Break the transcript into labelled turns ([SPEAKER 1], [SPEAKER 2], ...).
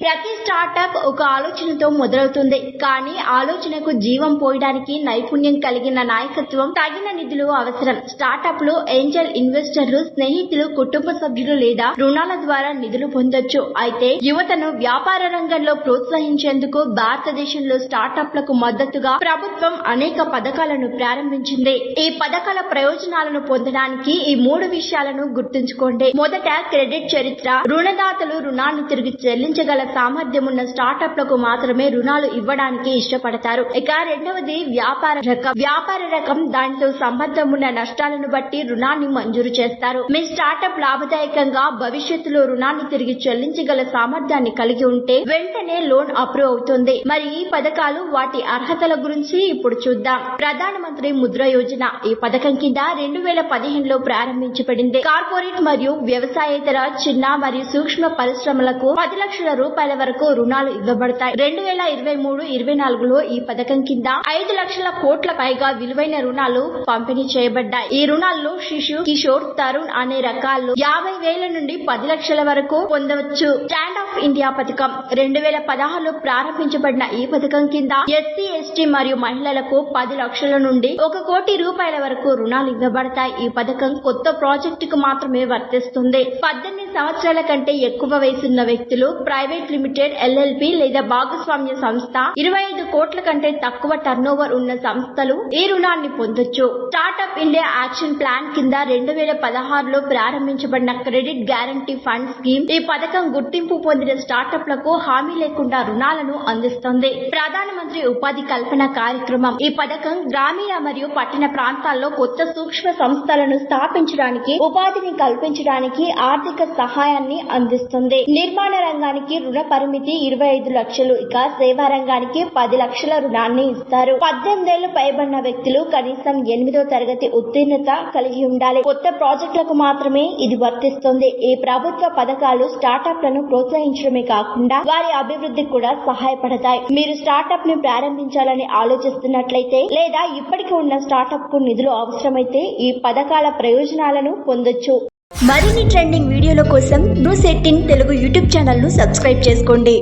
[SPEAKER 1] ప్రతి స్టార్టప్ ఒక ఆలోచనతో మొదలవుతుంది. కానీ ఆలోచనకు జీవం పోయడానికి నైపుణ్యం కలిగిన నాయకత్వం, తగిన నిధులు అవసరం. స్టార్టప్లు ఏంజల్ ఇన్వెస్టర్లు, స్నేహితులు, కుటుంబ సభ్యులు లేదా రుణాల ద్వారా నిధులు పొందొచ్చు. అయితే యువతను వ్యాపార రంగంలో ప్రోత్సహించేందుకు భారతదేశంలో స్టార్టప్లకు మద్దతుగా ప్రభుత్వం అనేక పథకాలను ప్రారంభించింది. ఈ పథకాల ప్రయోజనాలను పొందడానికి ఈ 3 విషయాలను గుర్తుంచుకోండి. మొదట, క్రెడిట్ చరిత్ర. రుణదాతలు రుణాన్ని తిరిగి చెల్లించగల సామర్థ్యం ఉన్న స్టార్టప్లకు మాత్రమే రుణాలు ఇవ్వడానికి ఇష్టపడతారు. ఇక రెండవది, వ్యాపార రకం. దానితో సంబంధం ఉన్న నష్టాలను బట్టి రుణాన్ని మంజూరు చేస్తారు. మీ స్టార్టప్ లాభదాయకంగా భవిష్యత్తులో రుణాన్ని తిరిగి చెల్లించగల సామర్థ్యాన్ని కలిగి ఉంటే వెంటనే లోన్ అప్రూవ్ అవుతుంది. మరి ఈ పథకాలు, వాటి అర్హతల గురించి ఇప్పుడు చూద్దాం. ప్రధానమంత్రి ముద్ర యోజన. ఈ పథకం కింద 2015లో ప్రారంభించబడింది. కార్పొరేట్ మరియు వ్యవసాయేతర చిన్న మరియు సూక్ష్మ పరిశ్రమలకు 10 లక్షల రూపాయల వరకు రుణాలు ఇవ్వబడతాయి. 2023-24లో ఈ పథకం కింద 5 లక్షల కోట్ల పైగా విలువైన రుణాలు పంపిణీ చేయబడ్డాయి. ఈ రుణాల్లో శిశు, కిషోర్, తరుణ్ అనే రకాల్లో 50,000 నుండి 10 లక్షల వరకు పొందవచ్చు. స్టాండ్ ఆఫ్ ఇండియా పథకం. 2016లో ప్రారంభించబడిన ఈ పథకం కింద ఎస్సీ, ఎస్టీ మరియు మహిళలకు 10 లక్షల నుండి 1 కోటి రూపాయల వరకు రుణాలు ఇవ్వబడతాయి. ఈ పథకం కొత్త ప్రాజెక్టుకు మాత్రమే వర్తిస్తుంది. 18 సంవత్సరాల కంటే ఎక్కువ వయసున్న వ్యక్తులు, ప్రైవేట్ లిమిటెడ్, ఎల్ఎల్పి లేదా భాగస్వామ్య సంస్థ, 25 కోట్ల కంటే తక్కువ టర్నోవర్ ఉన్న సంస్థలు ఈ రుణాన్ని పొందొచ్చు. స్టార్టప్ ఇండియా యాక్షన్ ప్లాన్ కింద 2016లో ప్రారంభించబడిన క్రెడిట్ గ్యారంటీ ఫండ్ స్కీమ్. ఈ పథకం గుర్తింపు పొందిన స్టార్టప్లకు హామీ లేకుండా రుణాలను అందిస్తుంది. ప్రధానమంత్రి ఉపాధి కల్పన కార్యక్రమం. ఈ పథకం గ్రామీణ మరియు పట్టణ ప్రాంతాల్లో కొత్త సూక్ష్మ సంస్థలను స్థాపించడానికి, ఉపాధిని కల్పించడానికి ఆర్థిక సహాయాన్ని అందిస్తుంది. నిర్మాణ రంగానికి రుణ పరిమితి 25 లక్షలు. ఇక సేవా రంగానికి 10 లక్షల రుణాన్ని ఇస్తారు. 18 ఏళ్లు పైబడిన వ్యక్తులు కనీసం 8వ తరగతి ఉత్తీర్ణత కలిగి ఉండాలి. కొత్త ప్రాజెక్టులకు మాత్రమే ఇది వర్తిస్తుంది. ఈ ప్రభుత్వ పథకాలు స్టార్టప్లను ప్రోత్సహించడమే కాకుండా వారి అభివృద్ధికి కూడా సహాయపడతాయి. మీరు స్టార్టప్ ని ప్రారంభించాలని ఆలోచిస్తున్నట్లయితే లేదా ఇప్పటికే ఉన్న స్టార్టప్ కు నిధులు అవసరమైతే ఈ పథకాల ప్రయోజనాలను పొందొచ్చు. మరిన్ని ట్రెండింగ్ వీడియోల కోసం న్యూస్ 18 తెలుగు యూట్యూబ్ ఛానల్ ను సబ్స్క్రైబ్ చేసుకోండి.